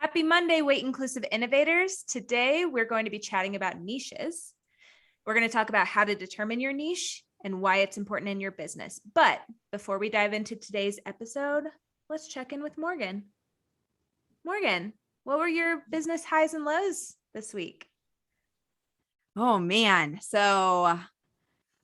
Happy Monday, weight inclusive innovators. Today, we're going to be chatting about niches. We're going to talk about how to determine your niche and why it's important in your business. But before we dive into today's episode, let's check in with Morgan. Morgan, what were your business highs and lows this week? Oh man. So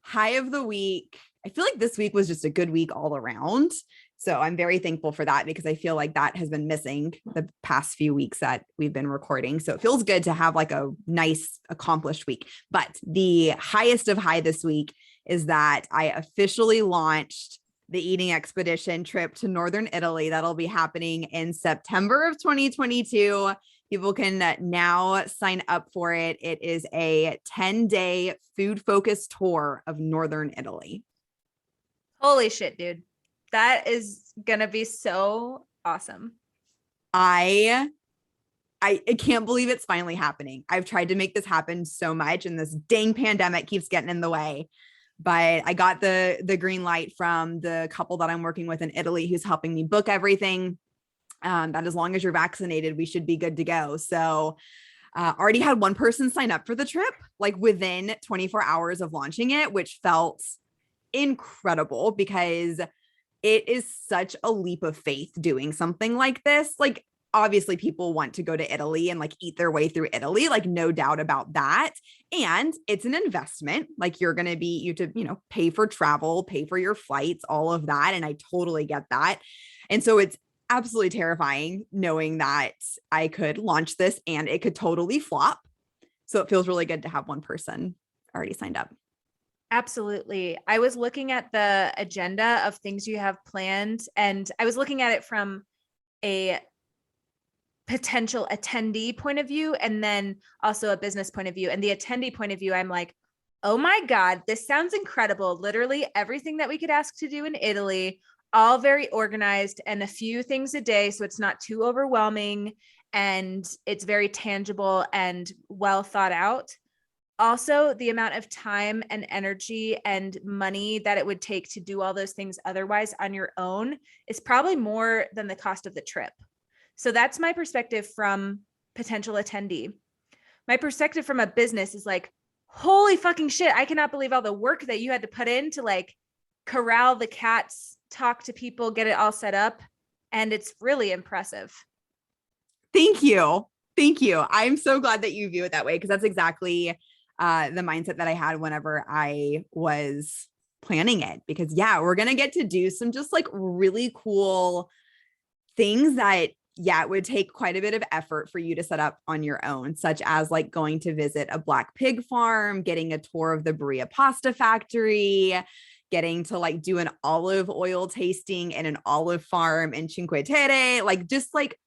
high of the week. I feel like this week was just a good week all around. So I'm very thankful for that because I feel like that has been missing the past few weeks that we've been recording. So it feels good to have like a nice accomplished week. But the highest of high this week is that I officially launched the Eating Expedition trip to Northern Italy. That'll be happening in September of 2022. People can now sign up for it. It is a 10-day food-focused tour of Northern Italy. Holy shit, dude. That is going to be so awesome. I can't believe it's finally happening. I've tried to make this happen so much and this dang pandemic keeps getting in the way. But I got the green light from the couple that I'm working with in Italy who's helping me book everything. That as long as you're vaccinated, we should be good to go. So already had one person sign up for the trip, like within 24 hours of launching it, which felt incredible because it is such a leap of faith doing something like this. Like, obviously people want to go to Italy and like eat their way through Italy, like no doubt about that. And it's an investment. Like you to pay for travel, pay for your flights, all of that. And I totally get that. And so it's absolutely terrifying knowing that I could launch this and it could totally flop. So it feels really good to have one person already signed up. Absolutely. I was looking at the agenda of things you have planned, and I was looking at it from a potential attendee point of view and then also a business point of view. And the attendee point of view, I'm like, oh my God, this sounds incredible. Literally everything that we could ask to do in Italy, all very organized and a few things a day. So it's not too overwhelming and it's very tangible and well thought out. Also, the amount of time and energy and money that it would take to do all those things otherwise on your own is probably more than the cost of the trip. So that's my perspective from potential attendee. My perspective from a business is like, holy fucking shit, I cannot believe all the work that you had to put in to like corral the cats, talk to people, get it all set up. And it's really impressive. Thank you. Thank you. I'm so glad that you view it that way because that's exactly the mindset that I had whenever I was planning it. Because we're going to get to do some just like really cool things that, it would take quite a bit of effort for you to set up on your own, such as like going to visit a black pig farm, getting a tour of the Bria pasta factory, getting to like do an olive oil tasting in an olive farm in Cinque Terre, like just like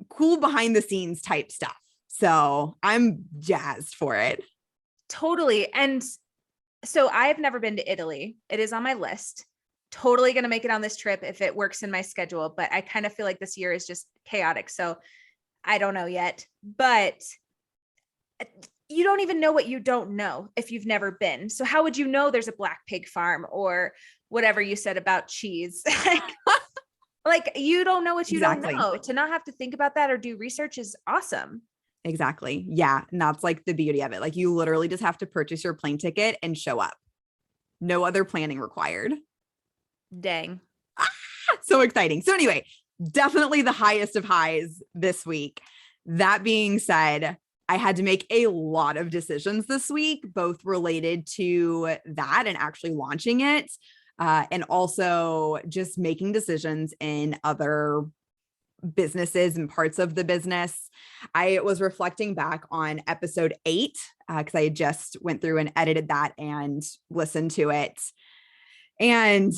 cool behind the scenes type stuff. So I'm jazzed for it. Totally. And so I've never been to Italy. It is on my list. Totally going to make it on this trip if it works in my schedule, but I kind of feel like this year is just chaotic. So I don't know yet, but you don't even know what you don't know if you've never been. So how would you know there's a black pig farm or whatever you said about cheese? like you don't know what you don't know. To not have to think about that or do research is awesome. Exactly. Yeah. And that's like the beauty of it. Like you literally just have to purchase your plane ticket and show up. No other planning required. Dang. So exciting. So anyway, definitely the highest of highs this week. That being said, I had to make a lot of decisions this week, both related to that and actually launching it, and also just making decisions in other businesses and parts of the business. I was reflecting back on episode 8 because I just went through and edited that and listened to it. And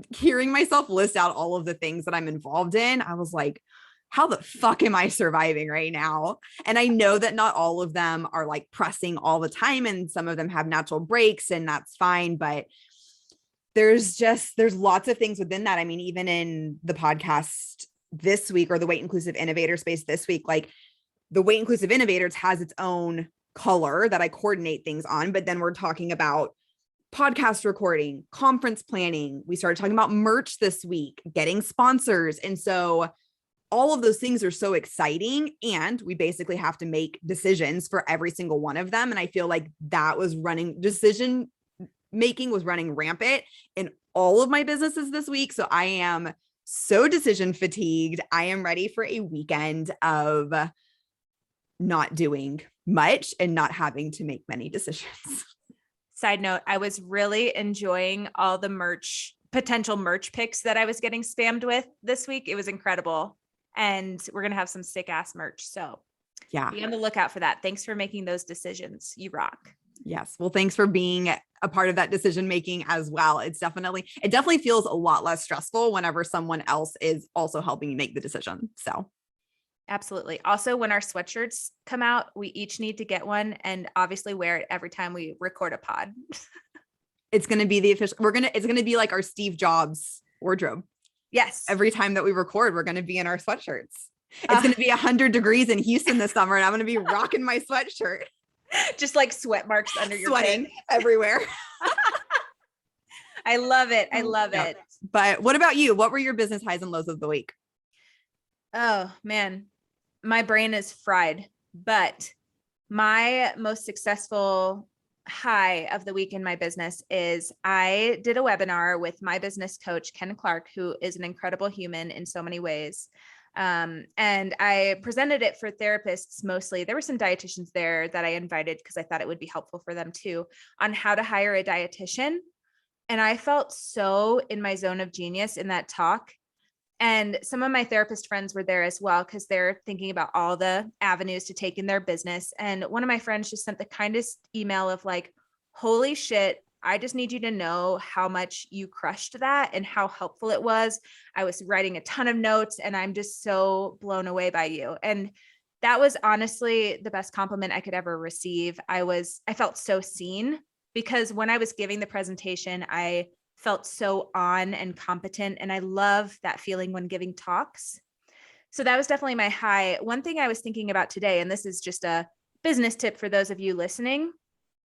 hearing myself list out all of the things that I'm involved in, I was like, how the fuck am I surviving right now? And I know that not all of them are like pressing all the time and some of them have natural breaks and that's fine. But there's lots of things within that. I mean, even in the podcast this week or the weight inclusive innovator space this week, like the weight inclusive innovators has its own color that I coordinate things on, but then we're talking about podcast recording, conference planning. We started talking about merch this week, getting sponsors. And so all of those things are so exciting, and we basically have to make decisions for every single one of them. And I feel like decision making was running rampant in all of my businesses this week. So I am so decision fatigued. I am ready for a weekend of not doing much and not having to make many decisions. Side note, I was really enjoying all the potential merch picks that I was getting spammed with this week. It was incredible. And we're going to have some sick ass merch. So yeah, be on the lookout for that. Thanks for making those decisions. You rock. Yes. Well, thanks for being a part of that decision making as well. It definitely feels a lot less stressful whenever someone else is also helping you make the decision. So absolutely. Also, when our sweatshirts come out, we each need to get one and obviously wear it every time we record a pod. it's going to be the official, it's going to be like our Steve Jobs wardrobe. Yes. Every time that we record, we're going to be in our sweatshirts. It's going to be 100 degrees in Houston this summer, and I'm going to be rocking my sweatshirt. Just like sweat marks under your sweating everywhere. I love it. I love it. But what about you? What were your business highs and lows of the week? Oh man, my brain is fried, but my most successful high of the week in my business is I did a webinar with my business coach, Ken Clark, who is an incredible human in so many ways. And I presented it for therapists mostly. There were some dietitians there that I invited because I thought it would be helpful for them too, on how to hire a dietitian. And I felt so in my zone of genius in that talk. And some of my therapist friends were there as well, because they're thinking about all the avenues to take in their business. And one of my friends just sent the kindest email of like, holy shit, I just need you to know how much you crushed that and how helpful it was. I was writing a ton of notes and I'm just so blown away by you. And that was honestly the best compliment I could ever receive. I felt so seen, because when I was giving the presentation, I felt so on and competent. And I love that feeling when giving talks. So that was definitely my high. One thing I was thinking about today, and this is just a business tip for those of you listening,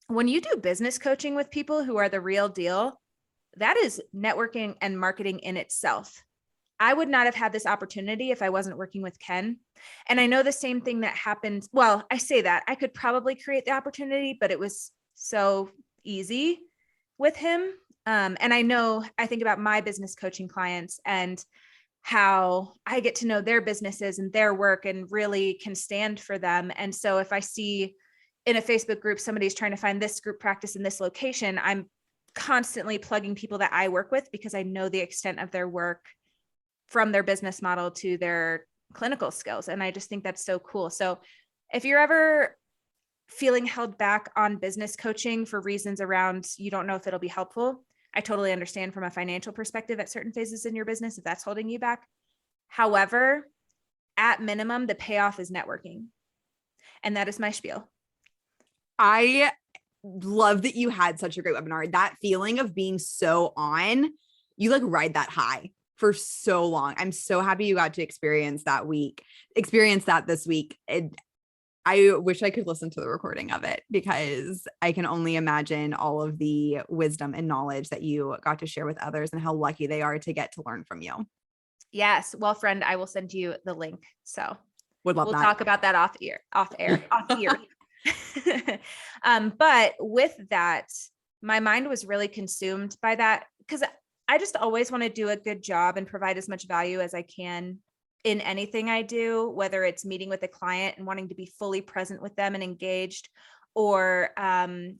when you do business coaching with people who are the real deal, that is networking and marketing in itself. I would not have had this opportunity if I wasn't working with Ken. And I know the same thing that happened. Well, I say that I could probably create the opportunity, but it was so easy with him. And I think about my business coaching clients and how I get to know their businesses and their work and really can stand for them. And so if I see in a Facebook group, somebody's trying to find this group practice in this location, I'm constantly plugging people that I work with because I know the extent of their work, from their business model to their clinical skills. And I just think that's so cool. So if you're ever feeling held back on business coaching for reasons around, you don't know if it'll be helpful, I totally understand from a financial perspective at certain phases in your business if that's holding you back. However, at minimum, the payoff is networking. And that is my spiel. I love that you had such a great webinar. That feeling of being so on, you like ride that high for so long. I'm so happy you got to experience that this week. I wish I could listen to the recording of it, because I can only imagine all of the wisdom and knowledge that you got to share with others and how lucky they are to get to learn from you. Yes. Well, friend, I will send you the link. So we'll talk about that off air. But with that, my mind was really consumed by that, because I just always want to do a good job and provide as much value as I can in anything I do, whether it's meeting with a client and wanting to be fully present with them and engaged, or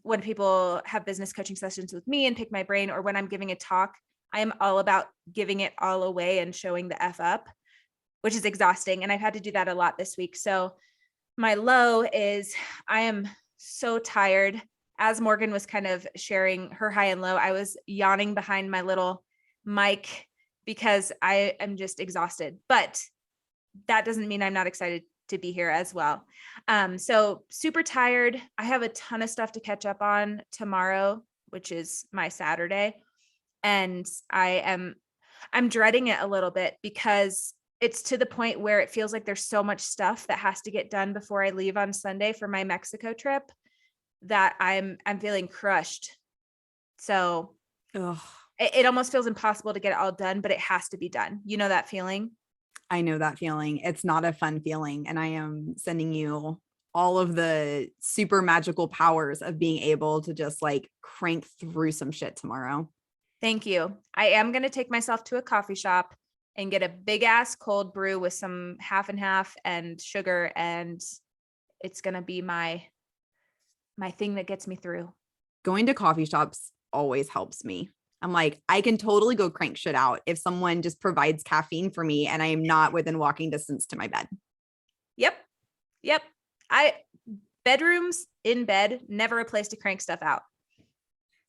when people have business coaching sessions with me and pick my brain, or when I'm giving a talk, I am all about giving it all away and showing the F up, which is exhausting. And I've had to do that a lot this week. So my low is I am so tired. As Morgan was kind of sharing her high and low, I was yawning behind my little mic because I am just exhausted, but that doesn't mean I'm not excited to be here as well. So super tired. I have a ton of stuff to catch up on tomorrow, which is my Saturday. And I'm dreading it a little bit, because it's to the point where it feels like there's so much stuff that has to get done before I leave on Sunday for my Mexico trip that I'm feeling crushed. So it almost feels impossible to get it all done, but it has to be done. You know that feeling? I know that feeling. It's not a fun feeling. And I am sending you all of the super magical powers of being able to just like crank through some shit tomorrow. Thank you. I am going to take myself to a coffee shop and get a big ass cold brew with some half and half and sugar. And it's going to be my thing that gets me through. Going to coffee shops always helps me. I'm like, I can totally go crank shit out if someone just provides caffeine for me and I am not within walking distance to my bed. Yep. Bedrooms in bed, never a place to crank stuff out.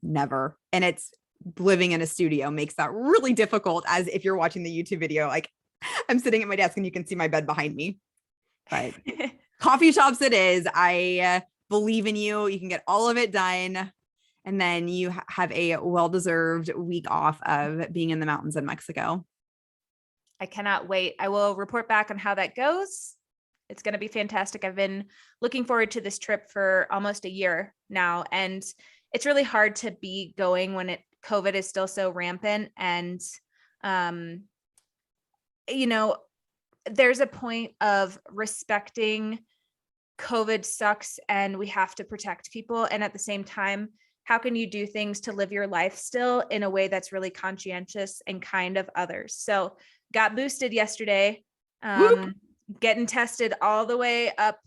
Never. And it's living in a studio makes that really difficult, as if you're watching the YouTube video, like I'm sitting at my desk and you can see my bed behind me. But coffee shops it is. I believe in you. You can get all of it done. And then you have a well-deserved week off of being in the mountains in Mexico. I cannot wait. I will report back on how that goes. It's going to be fantastic. I've been looking forward to this trip for almost a year now. And it's really hard to be going when COVID is still so rampant. And, there's a point of respecting COVID sucks and we have to protect people. And at the same time, how can you do things to live your life still in a way that's really conscientious and kind of others? So got boosted yesterday, getting tested all the way up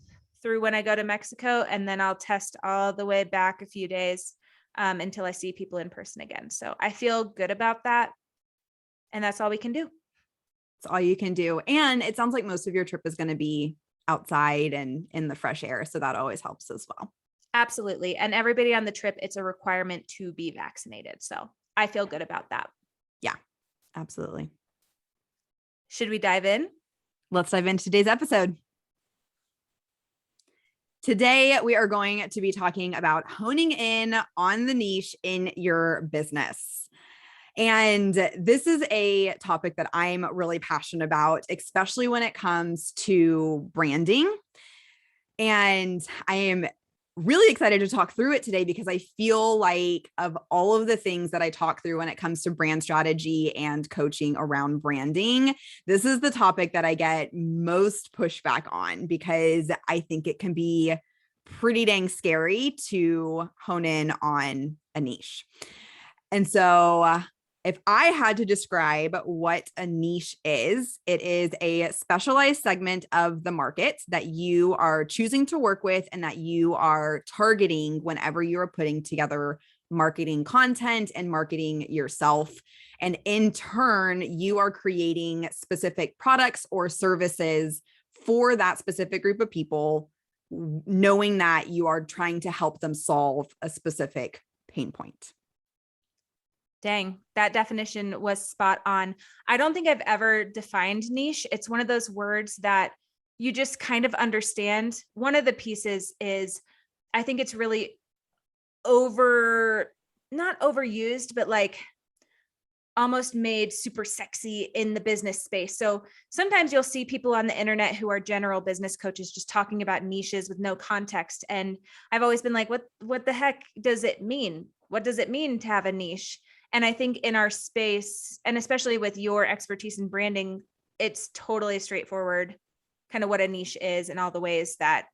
through when I go to Mexico. And then I'll test all the way back a few days until I see people in person again. So I feel good about that. And that's all we can do. It's all you can do. And it sounds like most of your trip is going to be outside and in the fresh air. So that always helps as well. Absolutely. And everybody on the trip, it's a requirement to be vaccinated. So I feel good about that. Yeah, absolutely. Should we dive in? Let's dive into today's episode. Today, we are going to be talking about honing in on the niche in your business. And this is a topic that I'm really passionate about, especially when it comes to branding. And I am really excited to talk through it today because I feel like of all of the things that I talk through when it comes to brand strategy and coaching around branding, this is the topic that I get most pushback on because I think it can be pretty dang scary to hone in on a niche. And so if I had to describe what a niche is, it is a specialized segment of the market that you are choosing to work with and that you are targeting whenever you are putting together marketing content and marketing yourself. And in turn, you are creating specific products or services for that specific group of people, knowing that you are trying to help them solve a specific pain point. Dang, that definition was spot on. I don't think I've ever defined niche. It's one of those words that you just kind of understand. One of the pieces is, I think it's really not overused, but like almost made super sexy in the business space. So sometimes you'll see people on the internet who are general business coaches just talking about niches with no context. And I've always been like, what the heck does it mean? What does it mean to have a niche? And I think in our space, and especially with your expertise in branding, it's totally straightforward, kind of what a niche is and all the ways that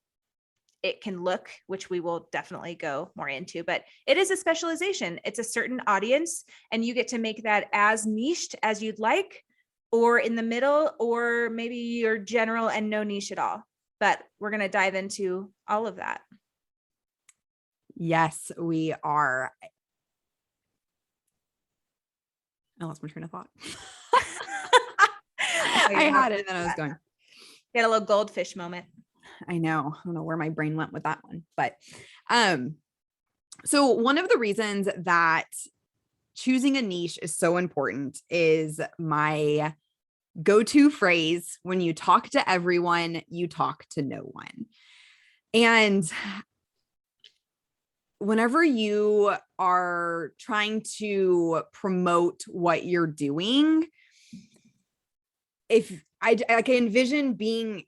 it can look, which we will definitely go more into, but it is a specialization. It's a certain audience, and you get to make that as niched as you'd like, or in the middle, or maybe you're general and no niche at all. But we're going to dive into all of that. Yes, we are. I lost my train of thought. I had it and then I was going. Get a little goldfish moment. I know. I don't know where my brain went with that one, but so one of the reasons that choosing a niche is so important is my go-to phrase: when you talk to everyone, you talk to no one. And whenever you are trying to promote what you're doing, if I can envision being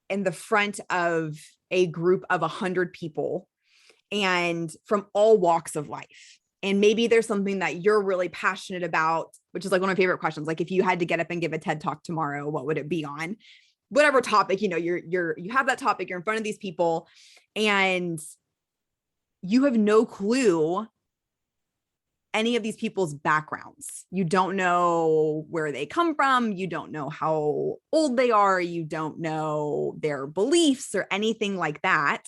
in the front of a group of 100 people and from all walks of life. And maybe there's something that you're really passionate about, which is like one of my favorite questions. Like if you had to get up and give a TED talk tomorrow, what would it be on? Whatever topic, you know, you have that topic, you're in front of these people and you have no clue any of these people's backgrounds. You don't know where they come from. You don't know how old they are. You don't know their beliefs or anything like that.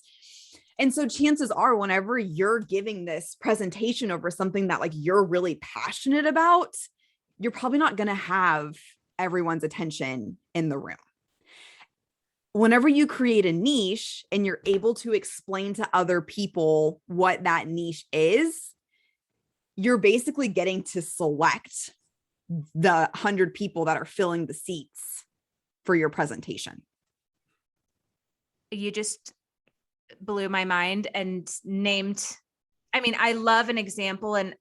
And so chances are whenever you're giving this presentation over something that like you're really passionate about, you're probably not going to have everyone's attention in the room. Whenever you create a niche and you're able to explain to other people what that niche is, you're basically getting to select the 100 people that are filling the seats for your presentation. You just blew my mind and named, I mean, I love an example, and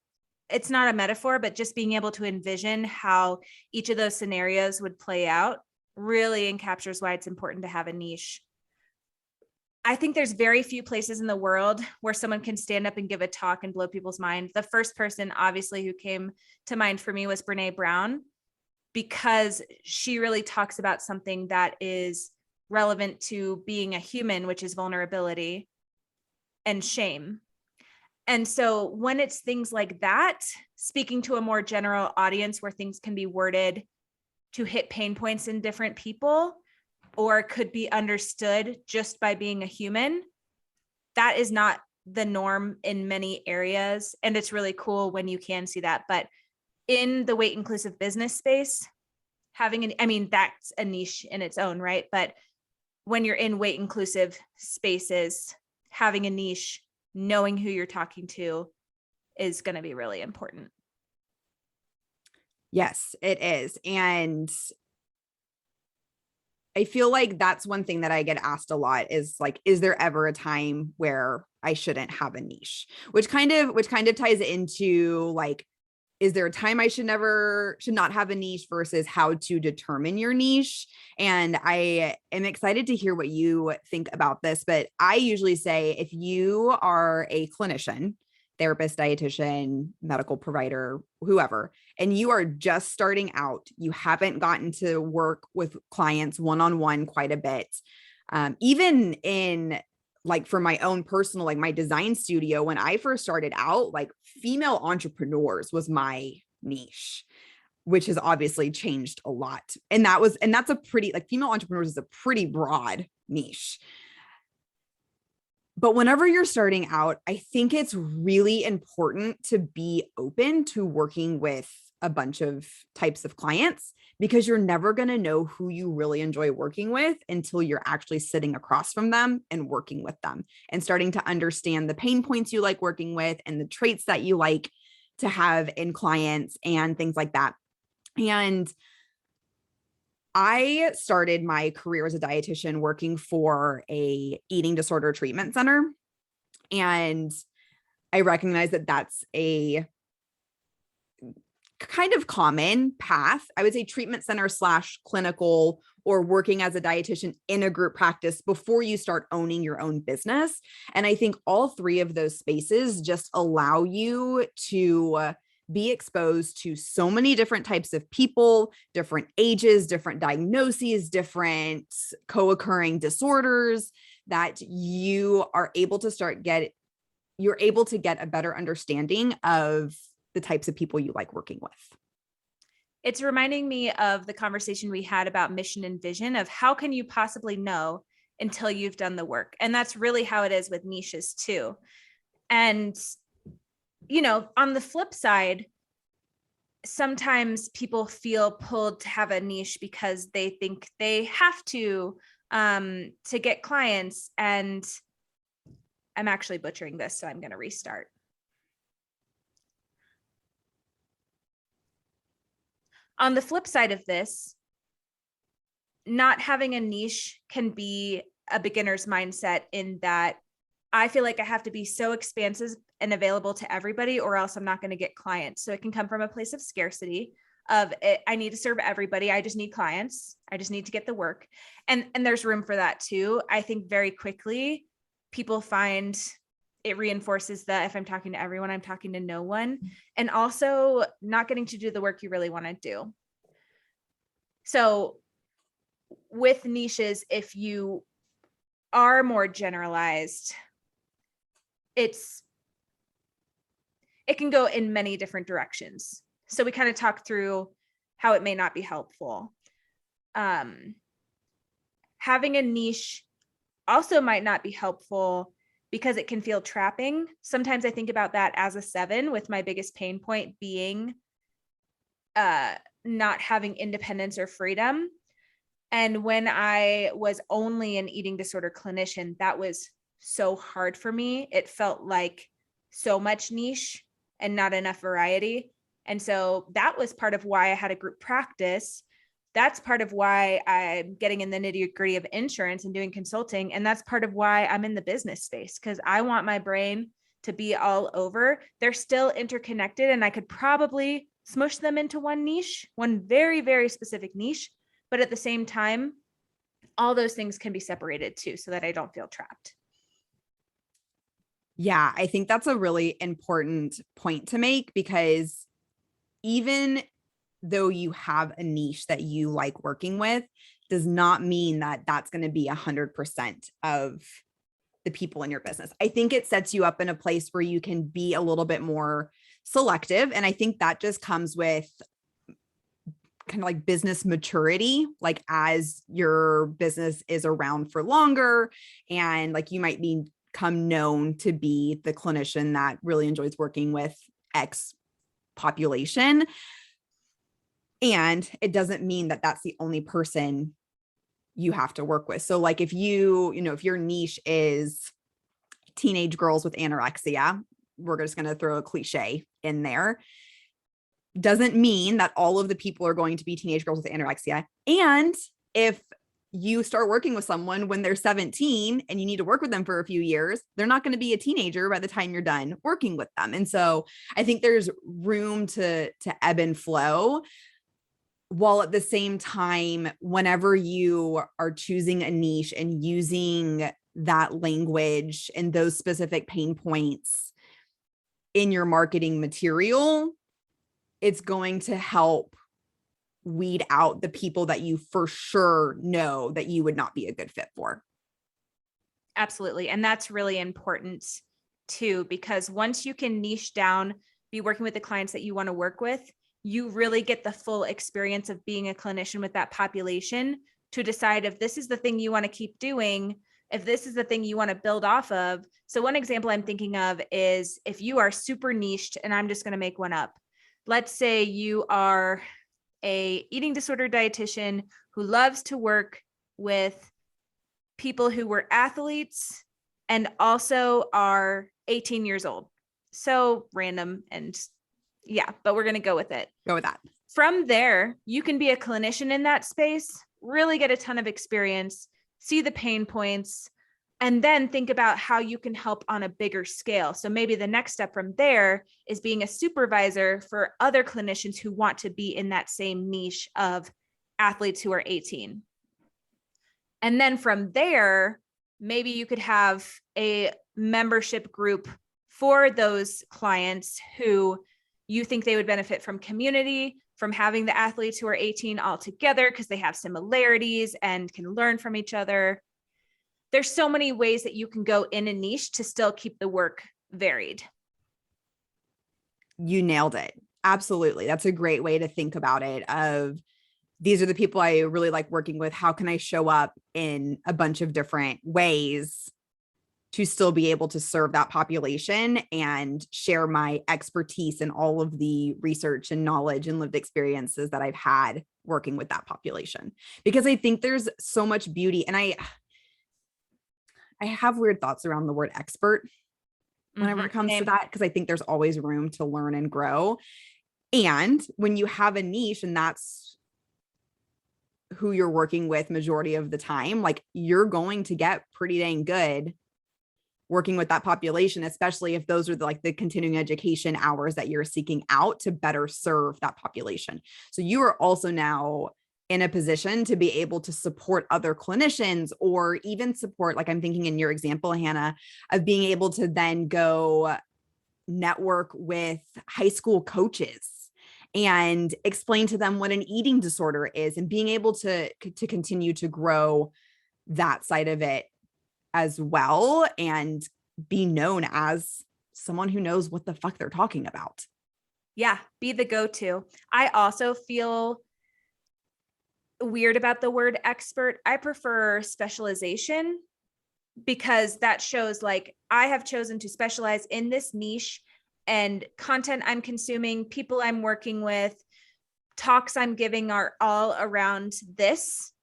it's not a metaphor, but just being able to envision how each of those scenarios would play out really encaptures why it's important to have a niche. I think there's very few places in the world where someone can stand up and give a talk and blow people's mind. The first person, obviously, who came to mind for me was Brene Brown, because she really talks about something that is relevant to being a human, which is vulnerability and shame. And so when it's things like that, speaking to a more general audience where things can be worded to hit pain points in different people, or could be understood just by being a human, that is not the norm in many areas. And it's really cool when you can see that. But in the weight inclusive business space, I mean, that's a niche in its own right. But when you're in weight inclusive spaces, having a niche, knowing who you're talking to is going to be really important. Yes, it is. And I feel like that's one thing that I get asked a lot is like, is there ever a time where I shouldn't have a niche? Which kind of ties into like, is there a time I should not have a niche versus how to determine your niche? And I am excited to hear what you think about this, but I usually say if you are a clinician, therapist, dietitian, medical provider, whoever, and you are just starting out, you haven't gotten to work with clients one-on-one quite a bit. Even in like for my own personal, like my design studio, when I first started out, like female entrepreneurs was my niche, which has obviously changed a lot. And that's a pretty, like female entrepreneurs is a pretty broad niche. But whenever you're starting out, I think it's really important to be open to working with a bunch of types of clients, because you're never going to know who you really enjoy working with until you're actually sitting across from them and working with them and starting to understand the pain points you like working with and the traits that you like to have in clients and things like that. And I started my career as a dietitian working for a eating disorder treatment center. And I recognize that that's a kind of common path. I would say treatment center / clinical, or working as a dietitian in a group practice before you start owning your own business. And I think all three of those spaces just allow you to be exposed to so many different types of people, different ages, different diagnoses, different co-occurring disorders, that you are able to you're able to get a better understanding of the types of people you like working with. It's reminding me of the conversation we had about mission and vision of how can you possibly know until you've done the work? And that's really how it is with niches too. And you know, on the flip side, sometimes people feel pulled to have a niche because they think they have to get clients. And I'm actually butchering this, so I'm going to restart. On the flip side of this, not having a niche can be a beginner's mindset in that I feel like I have to be so expansive and available to everybody, or else I'm not going to get clients. So it can come from a place of scarcity of I need to serve everybody. I just need clients. I just need to get the work. And there's room for that too. I think very quickly people find it reinforces that if I'm talking to everyone, I'm talking to no one. And also not getting to do the work you really want to do. So with niches, if you are more generalized, it can go in many different directions. So we kind of talked through how it may not be helpful. Having a niche also might not be helpful because it can feel trapping. Sometimes I think about that as a 7, with my biggest pain point being not having independence or freedom. And when I was only an eating disorder clinician, that was so hard for me. It felt like so much niche and not enough variety. And so that was part of why I had a group practice. That's part of why I'm getting in the nitty-gritty of insurance and doing consulting. And that's part of why I'm in the business space, because I want my brain to be all over. They're still interconnected, and I could probably smush them into one niche, one very, very specific niche. But at the same time, all those things can be separated too, so that I don't feel trapped. Yeah, I think that's a really important point to make, because even though you have a niche that you like working with, does not mean that that's going to be 100% of the people in your business. I think it sets you up in a place where you can be a little bit more selective. And I think that just comes with kind of like business maturity, like as your business is around for longer, and like you might become known to be the clinician that really enjoys working with X population. And it doesn't mean that that's the only person you have to work with. So like if if your niche is teenage girls with anorexia, we're just going to throw a cliche in there, doesn't mean that all of the people are going to be teenage girls with anorexia. And if you start working with someone when they're 17 and you need to work with them for a few years, they're not going to be a teenager by the time you're done working with them. And so I think there's room to ebb and flow, while at the same time, whenever you are choosing a niche and using that language and those specific pain points in your marketing material, it's going to help weed out the people that you for sure know that you would not be a good fit for. Absolutely. And that's really important too, because once you can niche down, be working with the clients that you want to work with, you really get the full experience of being a clinician with that population to decide if this is the thing you want to keep doing, if this is the thing you want to build off of. So one example I'm thinking of is if you are super niched, and I'm just going to make one up. Let's say you are a eating disorder dietitian who loves to work with people who were athletes and also are 18 years old. So random, and yeah, but we're going to go with it. Go with that. From there, you can be a clinician in that space, really get a ton of experience, see the pain points, and then think about how you can help on a bigger scale. So maybe the next step from there is being a supervisor for other clinicians who want to be in that same niche of athletes who are 18. And then from there, maybe you could have a membership group for those clients who you think they would benefit from community, from having the athletes who are 18 all together because they have similarities and can learn from each other. There's so many ways that you can go in a niche to still keep the work varied. You nailed it. Absolutely. That's a great way to think about it. Of these are the people I really like working with. How can I show up in a bunch of different ways to still be able to serve that population and share my expertise and all of the research and knowledge and lived experiences that I've had working with that population? Because I think there's so much beauty, and I have weird thoughts around the word expert whenever it comes to that, because I think there's always room to learn and grow. And when you have a niche and that's who you're working with majority of the time, like you're going to get pretty dang good working with that population, especially if those are the continuing education hours that you're seeking out to better serve that population. So you are also now in a position to be able to support other clinicians, or even support, like I'm thinking in your example, Hannah, of being able to then go network with high school coaches and explain to them what an eating disorder is, and being able to continue to grow that side of it as well, and be known as someone who knows what the fuck they're talking about. Yeah, be the go-to. I also feel weird about the word expert. I prefer specialization, because that shows like I have chosen to specialize in this niche, and content I'm consuming, people I'm working with, talks I'm giving are all around this,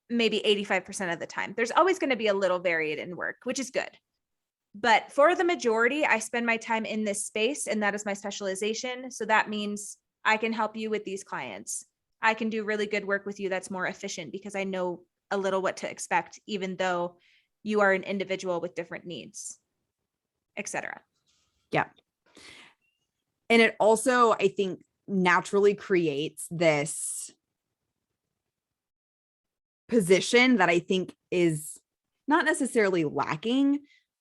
maybe 85% of the time. There's always going to be a little varied in work, which is good. But for the majority, I spend my time in this space, and that is my specialization. So that means I can help you with these clients. I can do really good work with you that's more efficient, because I know a little what to expect, even though you are an individual with different needs, etc. Yeah. And it also, I think, naturally creates this position that I think is not necessarily lacking,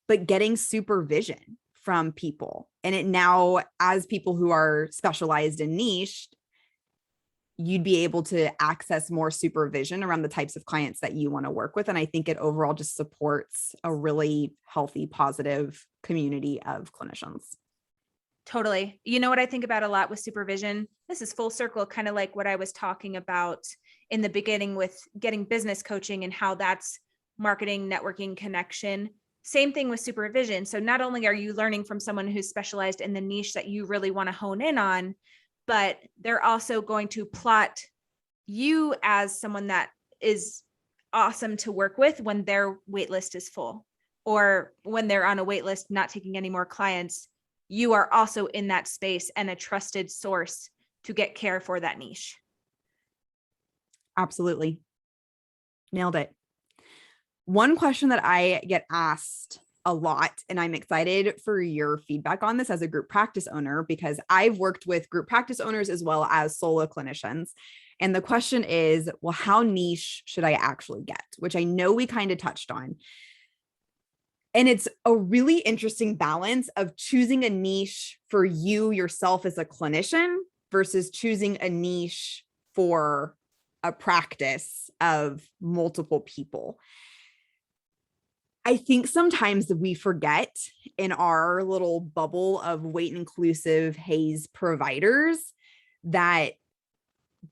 but getting supervision from people. And it now, as people who are specialized and niche, you'd be able to access more supervision around the types of clients that you want to work with. And I think it overall just supports a really healthy, positive community of clinicians. Totally. You know what I think about a lot with supervision? This is full circle, kind of like what I was talking about in the beginning with getting business coaching and how that's marketing, networking, connection. Same thing with supervision. So not only are you learning from someone who's specialized in the niche that you really want to hone in on, but they're also going to plot you as someone that is awesome to work with when their wait list is full, or when they're on a wait list, not taking any more clients. You are also in that space and a trusted source to get care for that niche. Absolutely. Nailed it. One question that I get asked a lot, and I'm excited for your feedback on this as a group practice owner, because I've worked with group practice owners as well as solo clinicians. And the question is, well, how niche should I actually get? Which I know we kind of touched on. And it's a really interesting balance of choosing a niche for you yourself as a clinician versus choosing a niche for a practice of multiple people. I think sometimes we forget in our little bubble of weight inclusive HAES providers that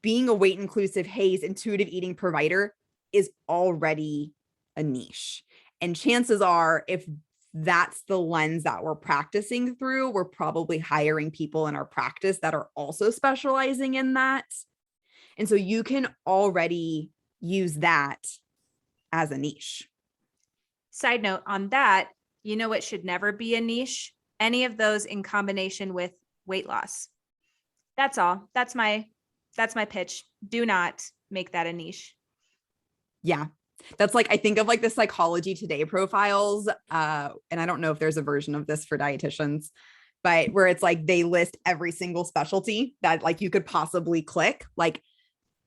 being a weight inclusive HAES intuitive eating provider is already a niche. And chances are, if that's the lens that we're practicing through, we're probably hiring people in our practice that are also specializing in that. And so you can already use that as a niche. Side note on that, you know, it should never be a niche. Any of those in combination with weight loss. That's all. That's my pitch. Do not make that a niche. Yeah. That's like, I think of like the Psychology Today profiles. And I don't know if there's a version of this for dietitians, but where it's like, they list every single specialty that like you could possibly click. Like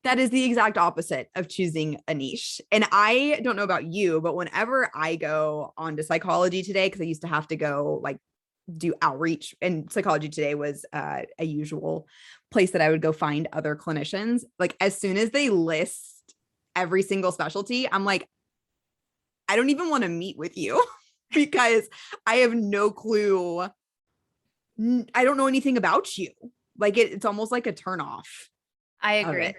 that is the exact opposite of choosing a niche. And I don't know about you, but whenever I go on to Psychology Today, because I used to have to go like do outreach, and Psychology Today was a usual place that I would go find other clinicians. Like as soon as they list every single specialty, I'm like, I don't even want to meet with you because I have no clue. I don't know anything about you. Like it's almost like a turnoff. I agree.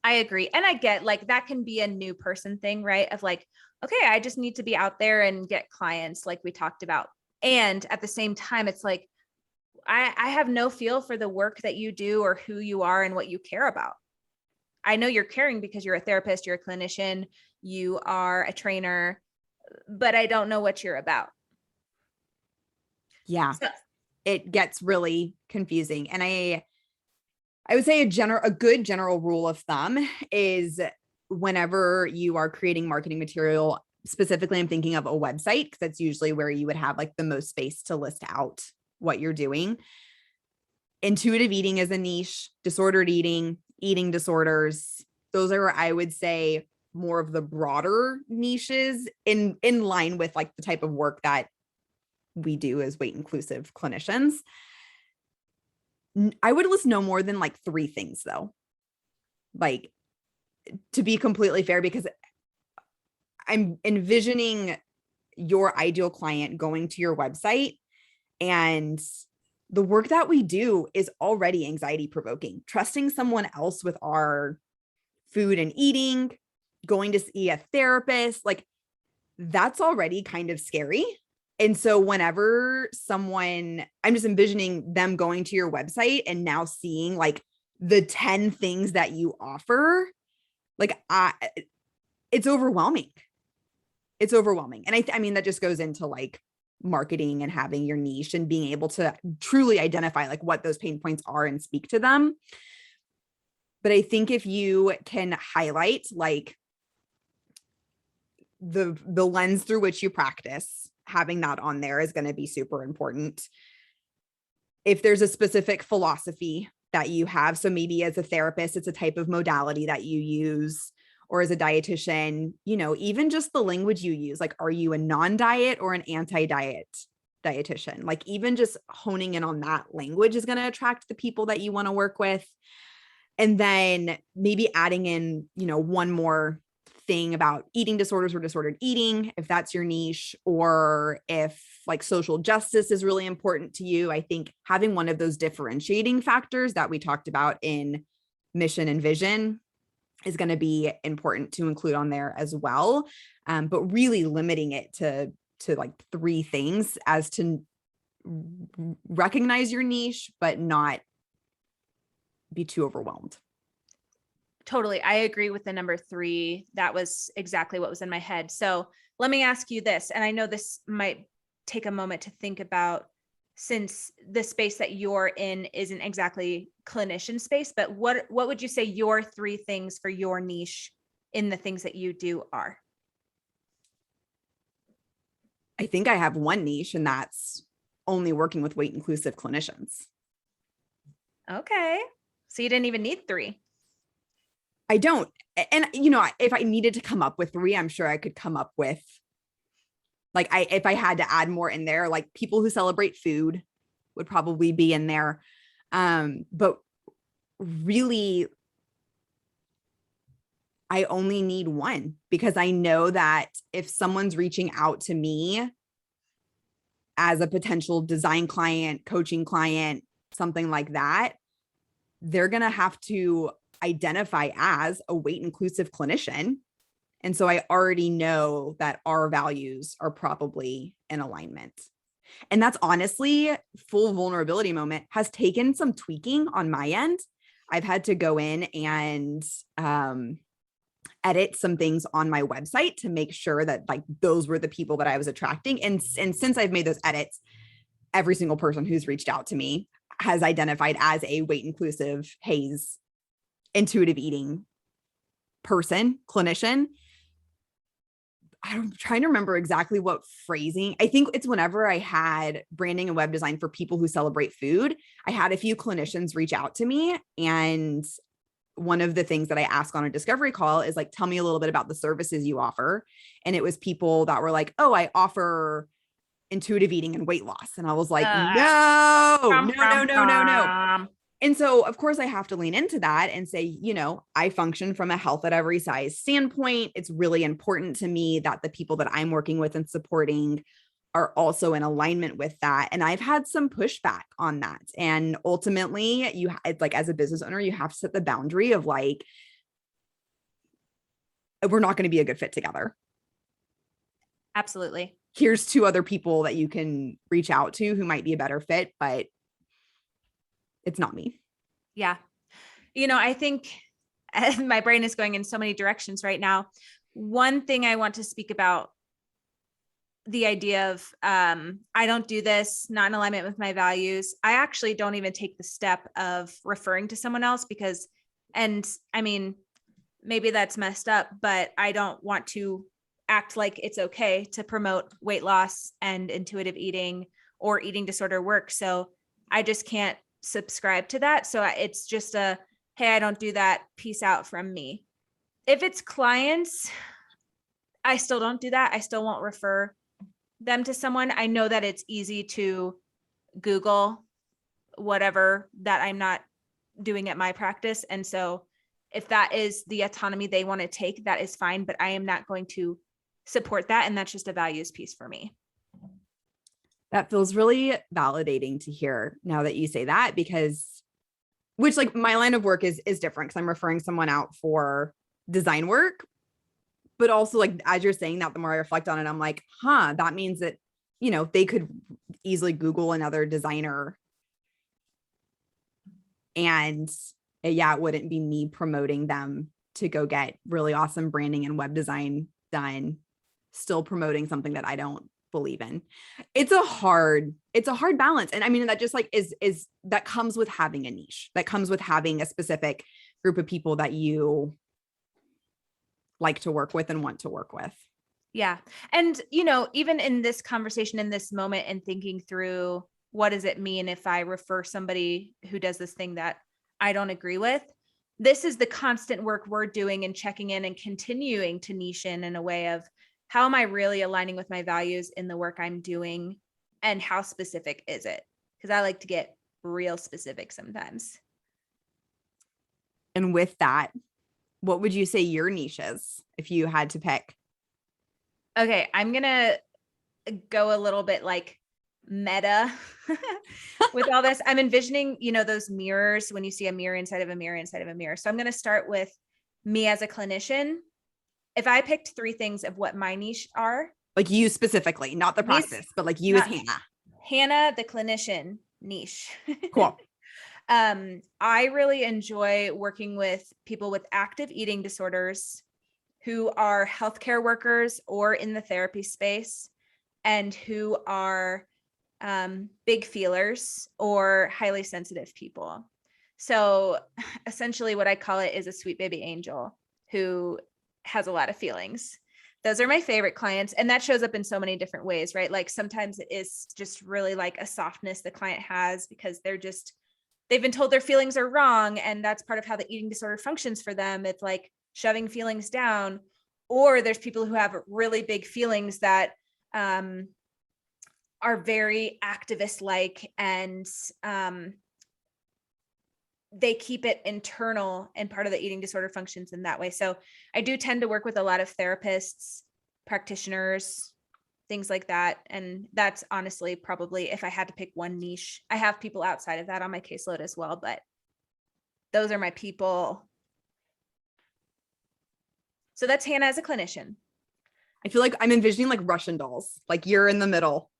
I agree. And I get like that can be a new person thing, right? Of like, okay, I just need to be out there and get clients like we talked about. And at the same time, it's like, I have no feel for the work that you do or who you are and what you care about. I know you're caring because you're a therapist, you're a clinician, you are a trainer, but I don't know what you're about. Yeah. So, it gets really confusing. And I would say a good general rule of thumb is whenever you are creating marketing material, specifically, I'm thinking of a website, because that's usually where you would have like the most space to list out what you're doing. Intuitive eating is a niche, disordered eating, eating disorders, those are, I would say, more of the broader niches in line with like the type of work that we do as weight inclusive clinicians. I would list no more than like 3 things though, like, to be completely fair, because I'm envisioning your ideal client going to your website, and the work that we do is already anxiety provoking. Trusting someone else with our food and eating, going to see a therapist, like that's already kind of scary. And so whenever I'm just envisioning them going to your website and now seeing like the 10 things that you offer, like it's overwhelming. It's overwhelming. And I mean, that just goes into like marketing and having your niche and being able to truly identify like what those pain points are and speak to them. But I think if you can highlight like the lens through which you practice, having that on there is going to be super important. If there's a specific philosophy that you have, so maybe as a therapist, it's a type of modality that you use, or as a dietitian, you know, even just the language you use, like, are you a non-diet or an anti-diet dietitian? Like even just honing in on that language is going to attract the people that you want to work with. And then maybe adding in, you know, one more thing about eating disorders or disordered eating, if that's your niche, or if like social justice is really important to you. I think having one of those differentiating factors that we talked about in mission and vision is going to be important to include on there as well. But really limiting it to like 3 things as to recognize your niche, but not be too overwhelmed. Totally. I agree with the number 3. That was exactly what was in my head. So let me ask you this, and I know this might take a moment to think about, since the space that you're in isn't exactly clinician space, but what would you say your 3 things for your niche in the things that you do are? I think I have one niche, and that's only working with weight inclusive clinicians. Okay. So you didn't even need 3. I don't. And, you know, if I needed to come up with 3, I'm sure I could come up with like, if I had to add more in there, like people who celebrate food would probably be in there. But really, I only need one, because I know that if someone's reaching out to me as a potential design client, coaching client, something like that, they're going to have to identify as a weight inclusive clinician. And so I already know that our values are probably in alignment. And that's honestly, full vulnerability moment, has taken some tweaking on my end. I've had to go in and edit some things on my website to make sure that like those were the people that I was attracting. And since I've made those edits, every single person who's reached out to me has identified as a weight inclusive HAES intuitive eating person, clinician. I'm trying to remember exactly what phrasing. I think it's whenever I had branding and web design for people who celebrate food, I had a few clinicians reach out to me. And one of the things that I ask on a discovery call is like, tell me a little bit about the services you offer. And it was people that were like, oh, I offer intuitive eating and weight loss. And I was like, no. And so, of course, I have to lean into that and say, you know, I function from a health at every size standpoint. It's really important to me that the people that I'm working with and supporting are also in alignment with that. And I've had some pushback on that. And ultimately, it's like, as a business owner, you have to set the boundary of like, we're not going to be a good fit together. Absolutely. Here's 2 other people that you can reach out to who might be a better fit, but it's not me. Yeah. You know, I think my brain is going in so many directions right now. One thing I want to speak about, the idea of, I don't do this, not in alignment with my values. I actually don't even take the step of referring to someone else because, and I mean, maybe that's messed up, but I don't want to act like it's okay to promote weight loss and intuitive eating or eating disorder work. So I just can't subscribe to that. So it's just hey, I don't do that. Peace out from me. If it's clients, I still don't do that. I still won't refer them to someone. I know that it's easy to Google whatever that I'm not doing at my practice. And so if that is the autonomy they want to take, that is fine, but I am not going to support that. And that's just a values piece for me. That feels really validating to hear now that you say that, because which like my line of work is different because I'm referring someone out for design work. But also like, as you're saying that, the more I reflect on it, I'm like, that means that, you know, they could easily Google another designer. And yeah, it wouldn't be me promoting them to go get really awesome branding and web design done, still promoting something that I don't believe in. It's a hard balance. And I mean, that just like is that comes with having a niche, that comes with having a specific group of people that you like to work with and want to work with. Yeah. And, you know, even in this conversation, in this moment, and thinking through what does it mean if I refer somebody who does this thing that I don't agree with, this is the constant work we're doing and checking in and continuing to niche in a way of how am I really aligning with my values in the work I'm doing, and how specific is it? Because I like to get real specific sometimes. And with that, what would you say your niche is if you had to pick? Okay, I'm going to go a little bit like meta with all this. I'm envisioning, you know, those mirrors when you see a mirror inside of a mirror inside of a mirror. So I'm going to start with me as a clinician. If I picked 3 things of what my niche are, like you specifically, not the practice, but like you as Hannah, the clinician niche. Cool. I really enjoy working with people with active eating disorders who are healthcare workers or in the therapy space, and who are big feelers or highly sensitive people. So essentially what I call it is a sweet baby angel who has a lot of feelings. Those are my favorite clients. And that shows up in so many different ways, right? Like sometimes it is just really like a softness the client has because they've been told their feelings are wrong. And that's part of how the eating disorder functions for them. It's like shoving feelings down. Or there's people who have really big feelings that are very activist-like, and they keep it internal, and part of the eating disorder functions in that way. So I do tend to work with a lot of therapists, practitioners, things like that. And that's honestly probably, if I had to pick one niche, I have people outside of that on my caseload as well, but those are my people. So that's Hannah as a clinician. I feel like I'm envisioning like Russian dolls, like you're in the middle.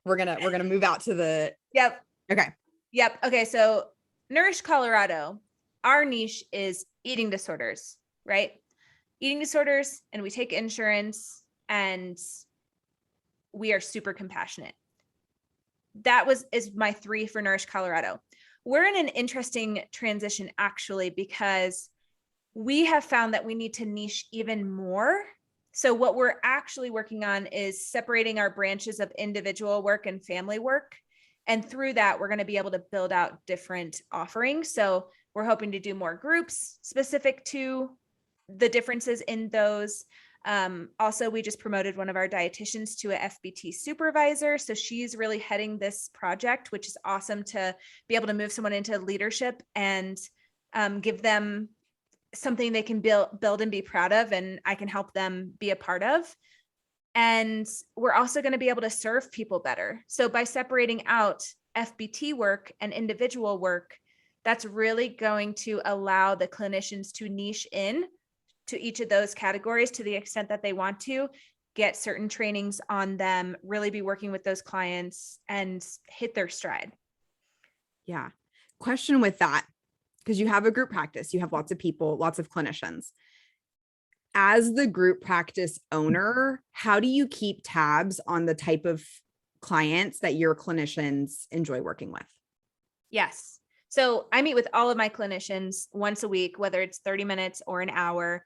We're gonna move out to the. Yep. Okay. Yep. Okay. So Nourish Colorado, our niche is eating disorders, right? Eating disorders, and we take insurance, and we are super compassionate. That is my 3 for Nourish Colorado. We're in an interesting transition actually, because we have found that we need to niche even more. So what we're actually working on is separating our branches of individual work and family work. And through that, we're going to be able to build out different offerings. So we're hoping to do more groups specific to the differences in those. Also, we just promoted one of our dietitians to a FBT supervisor. So she's really heading this project, which is awesome to be able to move someone into leadership and give them something they can build and be proud of, and I can help them be a part of. And we're also going to be able to serve people better. So by separating out FBT work and individual work, that's really going to allow the clinicians to niche in to each of those categories to the extent that they want to, get certain trainings on them, really be working with those clients and hit their stride. Yeah. Question with that, because you have a group practice, you have lots of people, lots of clinicians. As the group practice owner, how do you keep tabs on the type of clients that your clinicians enjoy working with? Yes. So I meet with all of my clinicians once a week, whether it's 30 minutes or an hour.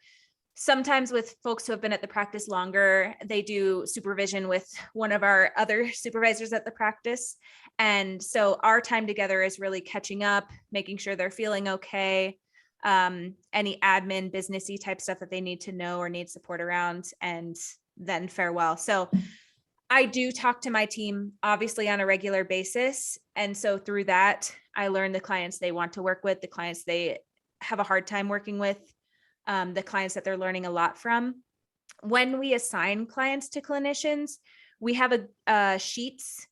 Sometimes with folks who have been at the practice longer, they do supervision with one of our other supervisors at the practice. And so our time together is really catching up, making sure they're feeling okay, any admin, businessy type stuff that they need to know or need support around, and then farewell. So I do talk to my team obviously on a regular basis. And so through that, I learn the clients they want to work with, the clients they have a hard time working with, the clients that they're learning a lot from. When we assign clients to clinicians, we have a sheets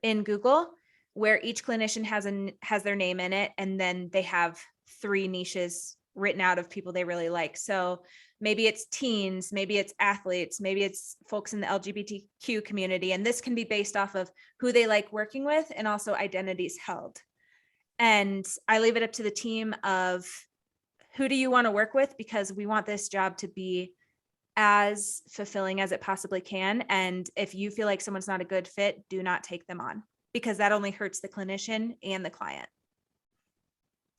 in Google where each clinician has their name in it, and then they have 3 niches written out of people they really like. So maybe it's teens, maybe it's athletes, maybe it's folks in the LGBTQ community, and this can be based off of who they like working with and also identities held. And I leave it up to the team of who do you want to work with, because we want this job to be as fulfilling as it possibly can. And if you feel like someone's not a good fit, do not take them on, because that only hurts the clinician and the client.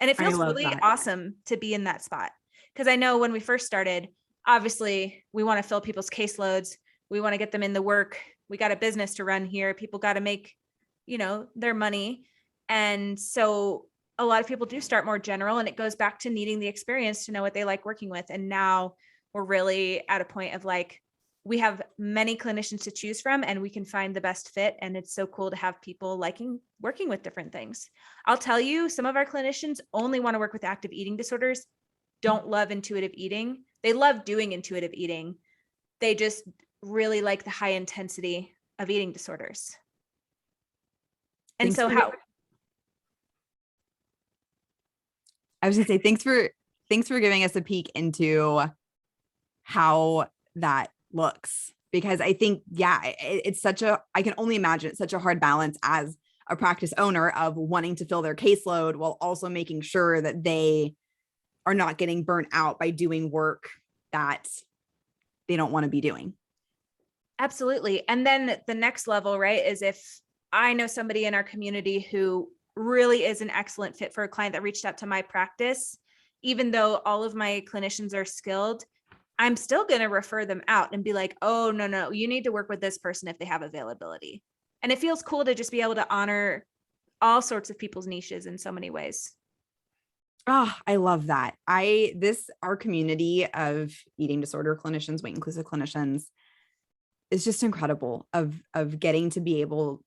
And it feels really awesome to be in that spot, because I know when we first started, obviously we want to fill people's caseloads. We want to get them in the work. We got a business to run here. People got to make, their money. And so a lot of people do start more general, and it goes back to needing the experience to know what they like working with. And now we're really at a point of like, we have many clinicians to choose from, and we can find the best fit. And it's so cool to have people liking working with different things. I'll tell you, some of our clinicians only want to work with active eating disorders, don't love intuitive eating. They love doing intuitive eating. They just really like the high intensity of eating disorders. And I was gonna say, thanks for giving us a peek into how that looks, because I think, it's I can only imagine it's such a hard balance as a practice owner of wanting to fill their caseload while also making sure that they are not getting burnt out by doing work that they don't want to be doing. Absolutely. And then the next level, right, is if I know somebody in our community who really is an excellent fit for a client that reached out to my practice, even though all of my clinicians are skilled, I'm still going to refer them out and be like, oh, no, you need to work with this person if they have availability. And it feels cool to just be able to honor all sorts of people's niches in so many ways. Oh, I love that. Our community of eating disorder clinicians, weight inclusive clinicians, is just incredible of getting to be able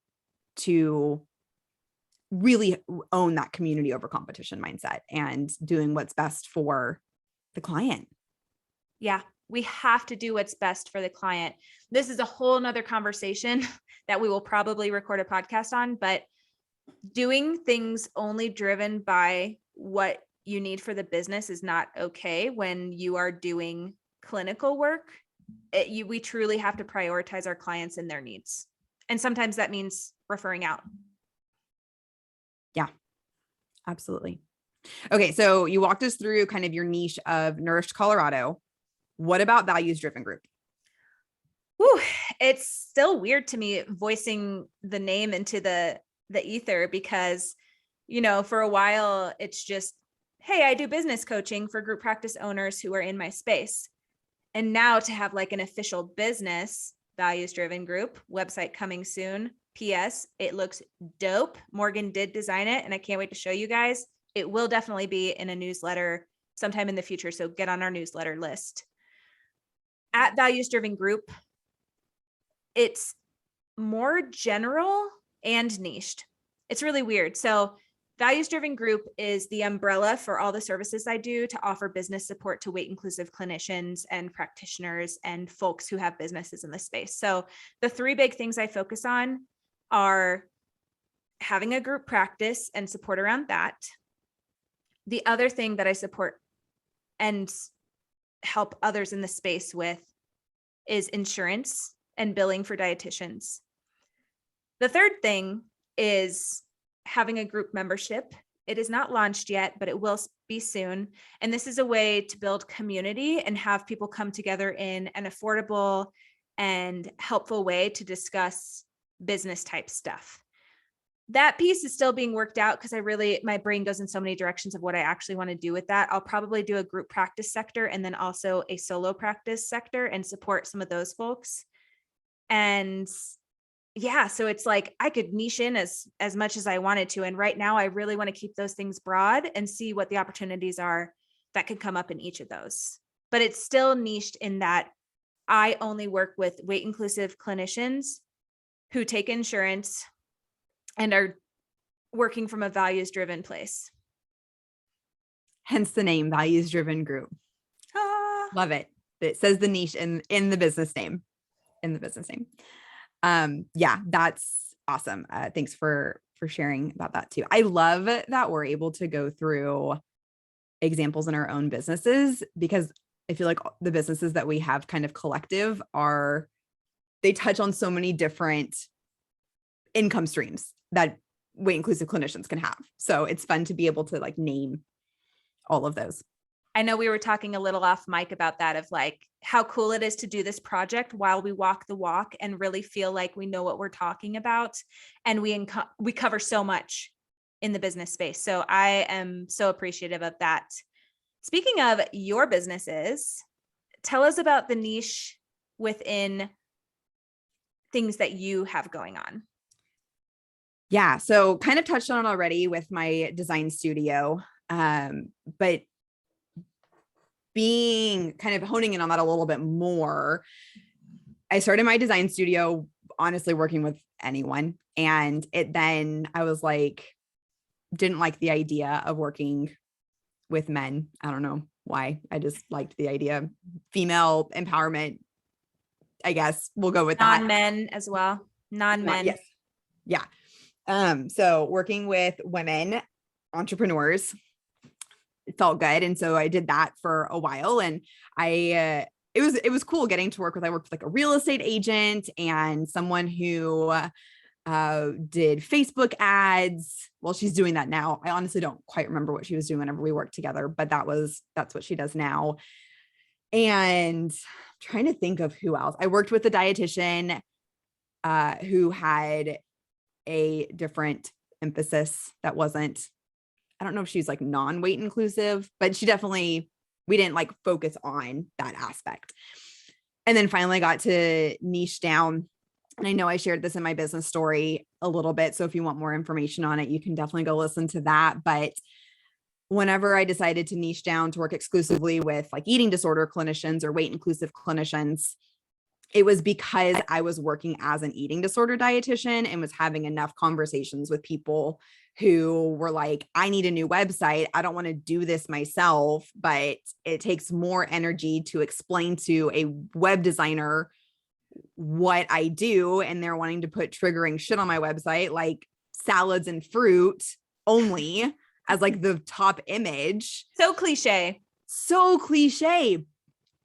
to really own that community over competition mindset and doing what's best for the client. Yeah, we have to do what's best for the client. This is a whole nother conversation that we will probably record a podcast on, but doing things only driven by what you need for the business is not okay when you are doing clinical work. We truly have to prioritize our clients and their needs. And sometimes that means referring out. Yeah, absolutely. Okay. So you walked us through kind of your niche of Nourished Colorado. What about values driven group? Whew, it's still weird to me voicing the name into the ether, because, for a while it's just, hey, I do business coaching for group practice owners who are in my space. And now to have like an official business, values driven group, website coming soon. P.S. It looks dope. Morgan did design it, and I can't wait to show you guys. It will definitely be in a newsletter sometime in the future, so get on our newsletter list. At Values Driven Group, it's more general and niched. It's really weird. So Values Driven Group is the umbrella for all the services I do to offer business support to weight inclusive clinicians and practitioners and folks who have businesses in the space. So the 3 big things I focus on are having a group practice and support around that. The other thing that I support and help others in the space with is insurance and billing for dietitians. The third thing is having a group membership. It is not launched yet, but it will be soon. And this is a way to build community and have people come together in an affordable and helpful way to discuss business type stuff. That piece is still being worked out because my brain goes in so many directions of what I actually want to do with that. I'll probably do a group practice sector and then also a solo practice sector and support some of those folks. And yeah, so it's like I could niche in as much as I wanted to. And right now I really want to keep those things broad and see what the opportunities are that could come up in each of those, but it's still niched in that I only work with weight inclusive clinicians who take insurance and are working from a values driven place. Hence the name, values driven group. Love it. It says the niche in the business name, Yeah, that's awesome. Thanks for sharing about that too. I love that we're able to go through examples in our own businesses, because I feel like the businesses that we have kind of collective they touch on so many different income streams that weight inclusive clinicians can have. So it's fun to be able to like name all of those. I know we were talking a little off mic about that, of like how cool it is to do this project while we walk the walk and really feel like we know what we're talking about. And we cover so much in the business space. So I am so appreciative of that. Speaking of your businesses, tell us about the niche within things that you have going on. Yeah. So kind of touched on it already with my design studio. But being kind of honing in on that a little bit more, I started my design studio, honestly, working with anyone. And then I was like, didn't like the idea of working with men. I don't know why. I just liked the idea. Female empowerment, I guess we'll go with that. Non-men as well. Non-men. Yes. Yeah. So working with women entrepreneurs, it felt good. And so I did that for a while, and it was cool getting to work with, I worked with like a real estate agent and someone who did Facebook ads. Well, she's doing that now. I honestly don't quite remember what she was doing whenever we worked together, but that's what she does now. And I'm trying to think of who else. I worked with a dietitian who had a different emphasis that wasn't, I don't know if she's like non-weight inclusive, but we didn't like focus on that aspect. And then finally got to niche down. And I know I shared this in my business story a little bit. So if you want more information on it, you can definitely go listen to that. But whenever I decided to niche down to work exclusively with like eating disorder clinicians or weight inclusive clinicians, it was because I was working as an eating disorder dietitian and was having enough conversations with people who were like, I need a new website. I don't want to do this myself, but it takes more energy to explain to a web designer what I do. And they're wanting to put triggering shit on my website, like salads and fruit only as like the top image. So cliche.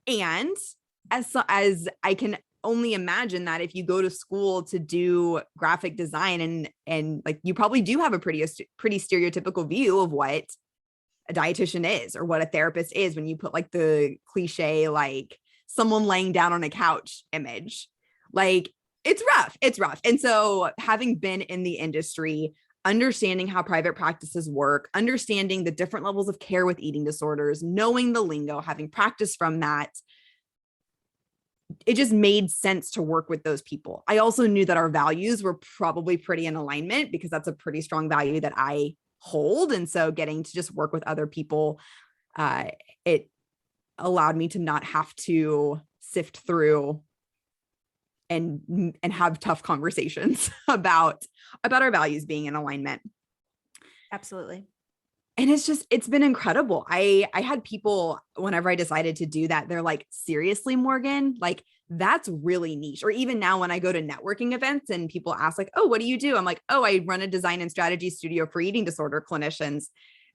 And as I can only imagine that if you go to school to do graphic design and like, you probably do have a pretty stereotypical view of what a dietitian is or what a therapist is when you put like the cliche, like someone laying down on a couch image. Like it's rough. And so having been in the industry, understanding how private practices work, understanding the different levels of care with eating disorders, knowing the lingo, having practice from that, it just made sense to work with those people. I also knew that our values were probably pretty in alignment because that's a pretty strong value that I hold. And so getting to just work with other people, it allowed me to not have to sift through and have tough conversations about our values being in alignment. Absolutely. And it's been incredible. I had people, whenever I decided to do that, they're like, seriously, Morgan, like that's really niche. Or even now when I go to networking events and people ask like, oh, what do you do? I'm like, oh, I run a design and strategy studio for eating disorder clinicians.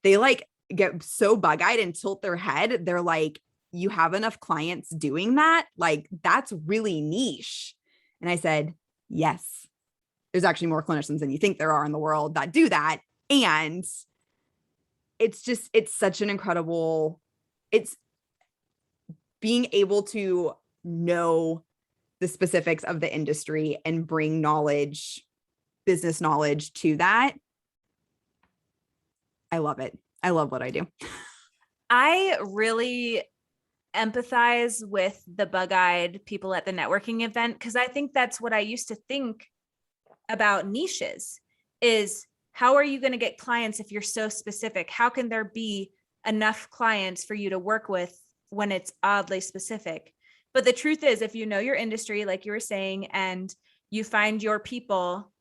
They like get so bug-eyed and tilt their head. They're like, you have enough clients doing that? Like, that's really niche. And I said, yes, there's actually more clinicians than you think there are in the world that do that. And it's such an incredible, it's being able to know the specifics of the industry and bring knowledge, business knowledge to that. I love it. I love what I do. I really empathize with the bug-eyed people at the networking event, because I think that's what I used to think about niches is, how are you going to get clients if you're so specific? How can there be enough clients for you to work with when it's oddly specific. But the truth is, if you know your industry, like you were saying, and you find your people,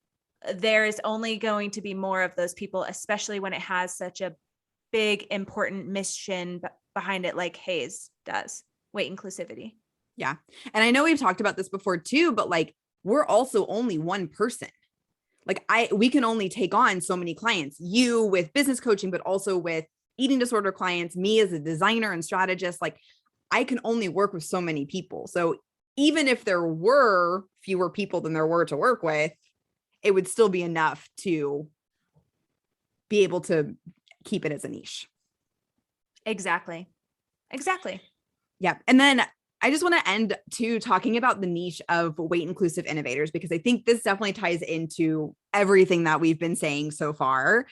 there is only going to be more of those people, especially when it has such a big, important mission behind it, like Hayes does, weight inclusivity. Yeah. And I know we've talked about this before too, but like, we're also only one person. Like we can only take on so many clients, you with business coaching, but also with eating disorder clients, me as a designer and strategist, like I can only work with so many people. So even if there were fewer people than there were to work with, it would still be enough to be able to keep it as a niche. Exactly. Yeah. And then I just want to end too talking about the niche of weight inclusive innovators, because I think this definitely ties into everything that we've been saying so far.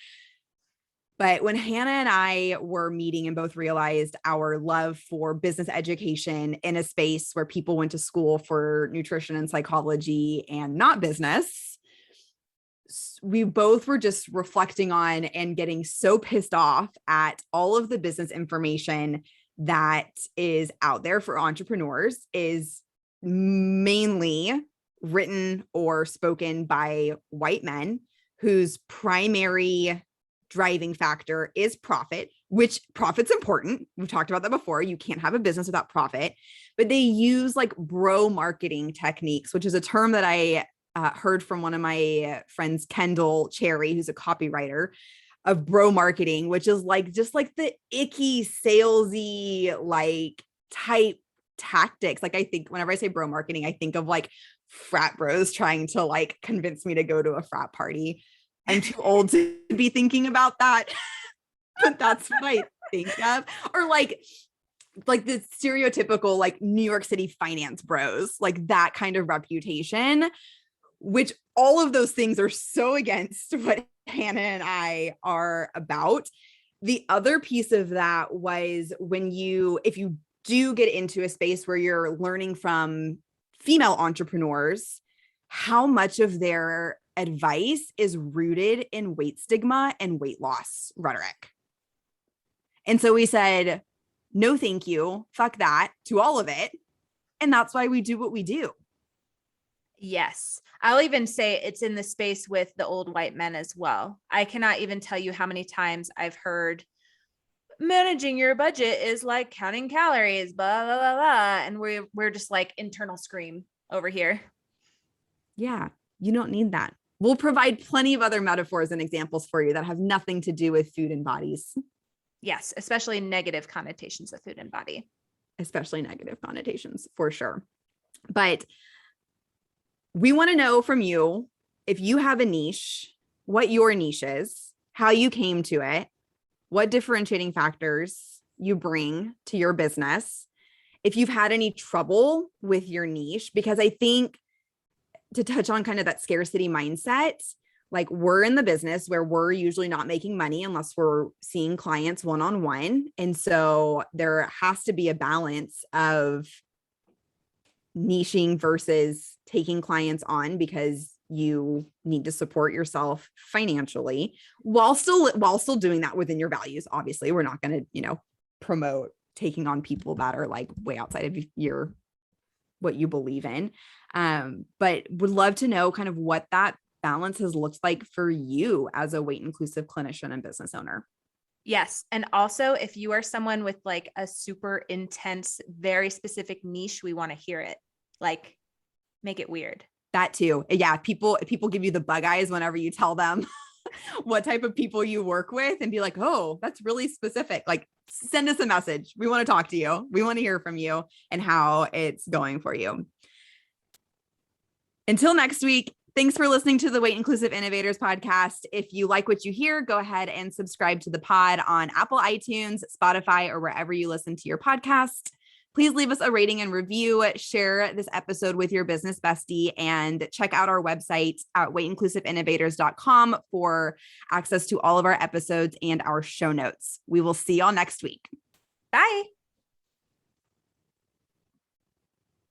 But when Hannah and I were meeting and both realized our love for business education in a space where people went to school for nutrition and psychology and not business, we both were just reflecting on and getting so pissed off at all of the business information that is out there for entrepreneurs is mainly written or spoken by white men whose primary driving factor is profit, which profit's important. We've talked about that before. You can't have a business without profit, but they use like bro marketing techniques, which is a term that I heard from one of my friends, Kendall Cherry, who's a copywriter, of bro marketing, which is like just like the icky salesy like type tactics. Like I think whenever I say bro marketing, I think of like frat bros trying to like convince me to go to a frat party. I'm too old to be thinking about that, but that's what I think of. Or like the stereotypical like New York City finance bros, like that kind of reputation, which all of those things are so against what Hannah and I are about. The other piece of that was if you do get into a space where you're learning from female entrepreneurs, how much of their advice is rooted in weight stigma and weight loss rhetoric. And so we said, no, thank you. Fuck that to all of it. And that's why we do what we do. Yes. I'll even say it's in the space with the old white men as well. I cannot even tell you how many times I've heard managing your budget is like counting calories, blah, blah, blah, blah. And we're just like internal scream over here. Yeah. You don't need that. We'll provide plenty of other metaphors and examples for you that have nothing to do with food and bodies. Yes. Especially negative connotations of food and body. Especially negative connotations for sure. But we want to know from you, if you have a niche, what your niche is, how you came to it, what differentiating factors you bring to your business, if you've had any trouble with your niche, because I think to touch on kind of that scarcity mindset, like we're in the business where we're usually not making money unless we're seeing clients one-on-one. And so there has to be a balance of niching versus taking clients on because you need to support yourself financially while still doing that within your values. Obviously, we're not going to, promote taking on people that are like way outside of what you believe in. But would love to know kind of what that balance has looked like for you as a weight inclusive clinician and business owner. Yes. And also if you are someone with like a super intense, very specific niche, we want to hear it. Like make it weird. That too. Yeah. People give you the bug eyes whenever you tell them what type of people you work with and be like, oh, that's really specific. Like send us a message. We want to talk to you. We want to hear from you and how it's going for you. Until next week, thanks for listening to the Weight Inclusive Innovators podcast. If you like what you hear, go ahead and subscribe to the pod on Apple iTunes, Spotify, or wherever you listen to your podcast. Please leave us a rating and review, share this episode with your business bestie, and check out our website at weightinclusiveinnovators.com for access to all of our episodes and our show notes. We will see y'all next week. Bye.